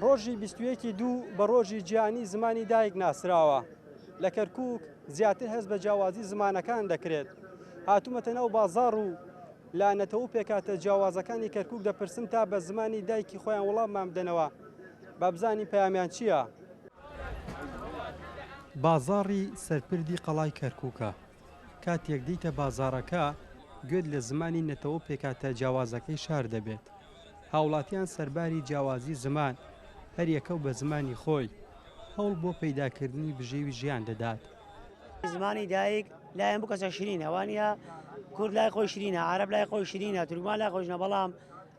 ڕۆژی 21 دوو بە ڕۆژی گیانی زمانی دایک ناسراوە. لە کەرکووک زیاتر هەست بە جیاوازی زمانەکان دەکرێت. هاتوومەتە ناو بازاڕ و لانەتەوە پێکاتە جیاوازەکانی کەرکووک دەپرسم تا بە زمانی دایکی خۆیان وەڵاممان بدەنەوە با بزانین پەیامیان چییە. بازاڕی سەرپردی قەڵای کەرکووکە. کاتێک دیتە بازاڕەکە گوێت لە زمانی نەتەوە پێکاتە جیاوازەکەی شار دەبێت. هاوڵاتیان سەرباری جیاوازی زمان هەر یەکە و بە زمانی خۆی هەوڵ بۆ پەیداکردنی بژێوی ژیان دەدات. زمانی دایک لایەن بکەسە شرینە وانە کورد لای خۆی شرینە، عەرەب لای خۆی شرینە، تورکمان لای خۆشنە، بەڵام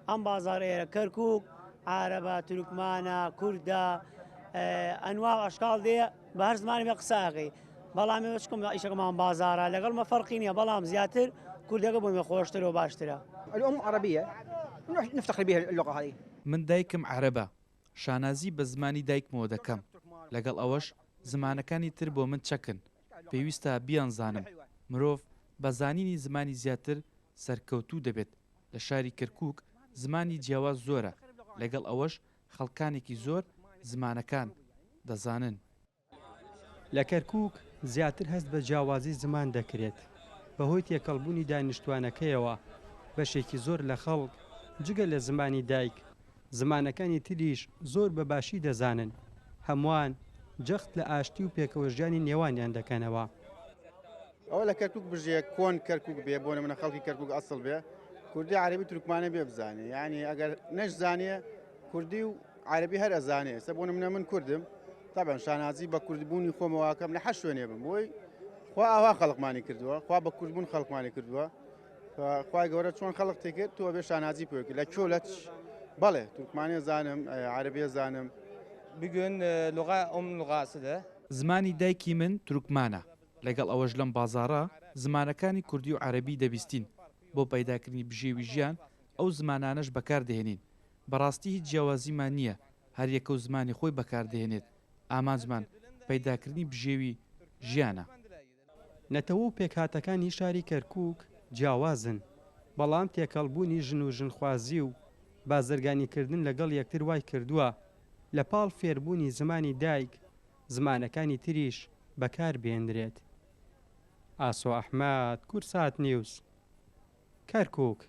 ئەم بازاڕ ئێرە کەرکووک عەرەبە، تورکمانە، کوردە، ئەنواع ئەشکاڵ دێ بە هەر زمانی بێ قساقی. بەڵام ئێوە چکم ئیشەکەمان بازارە لەگەڵ مە فەرقی نییە، بەڵام زیاتر کوردەکە بۆمە خۆشترە و باشترە. الأم عربية نفتخر بها اللغة هذه. من دایکم عەرەبە، شانازی بە زمانی دایکمەوە دەکەم. لەگەڵ ئەوەش زمانەکانی تر بۆ من چەکن. پێویستە بیانزانم. مرۆڤ بە زانینی زمانی زیاتر سەرکەوتوو دەبێت. لە شاری کەرکووک زمانی جیاواز زۆرە. لەگەڵ ئەوەش خەڵکانێکی زۆر زمانەکان دەزانن. لە کەرکووک زیاتر هەست بە جیاوازی زمان دەکرێت. بەهۆی تێکەڵبوونی دانیشتوانەکەیەوە بەشێکی زۆر لە خەڵک جگە لە زمانی دایک زمانەکانی تریش زۆر بەباشی دەزانن. هەمووان جەخت لە ئاشتی و پێکەوەژیانی نێوانیان دەکەنەوە. ئەوە لە کەرکووک بژێ کۆن کەرکووک بێ بۆ نمونە خەڵکی کەرکووک ئەسڵ بێ کوردی عەرەبی تورکمانە بێ بزانێ، یعنی ئەگەر نەشزانێ کوردی و عەرەبی هەر ئەزانێ. سە بۆ نمونە من کوردم تەبەن شانازی بە کوردبوونی خۆمەواکەم لە حەش شوێنێ بم بۆی خوا ئاوا خەڵقمانی کردووە، خوا بە کوردبوون خەڵقمانی کردووە، خوای گەورە چۆن خەڵق تێکرد تۆ بێ شانازی پێوەکە لە کۆ لەچ بەڵێ تورکمانی زانم عەرەبی زانم. بگوێن لغا ئەم لغاسدە زمانی دایکی من تورکمانە. لەگەڵ ئەوەش لەم بازاڕە زمانەکانی کوردی و عەرەبی دەبیستین بۆ پەیداکردنی بژێوی ژیان. ئەو زمانانەش بەکاردەهێنین. بەڕاستی هیچ جیاوازیمان نییە، هەر یەکە و زمانی خۆی بەکاردەهێنێت. ئامانجمان پەیداکردنی بژێوی ژیانە. نەتەوە و پێکهاتەکانی شاری کەرکووک جیاوازن، بەڵام تێکەڵبوونی ژن و ژنخوازی و بازرگانیکردن لەگەڵ یەکتر وای کردووە لە پاڵ فێربوونی زمانی دایک زمانەکانی تریش بەکار بێنرێت. ئاسۆ ئەحمەد، کورسات نیوز، کەرکووک.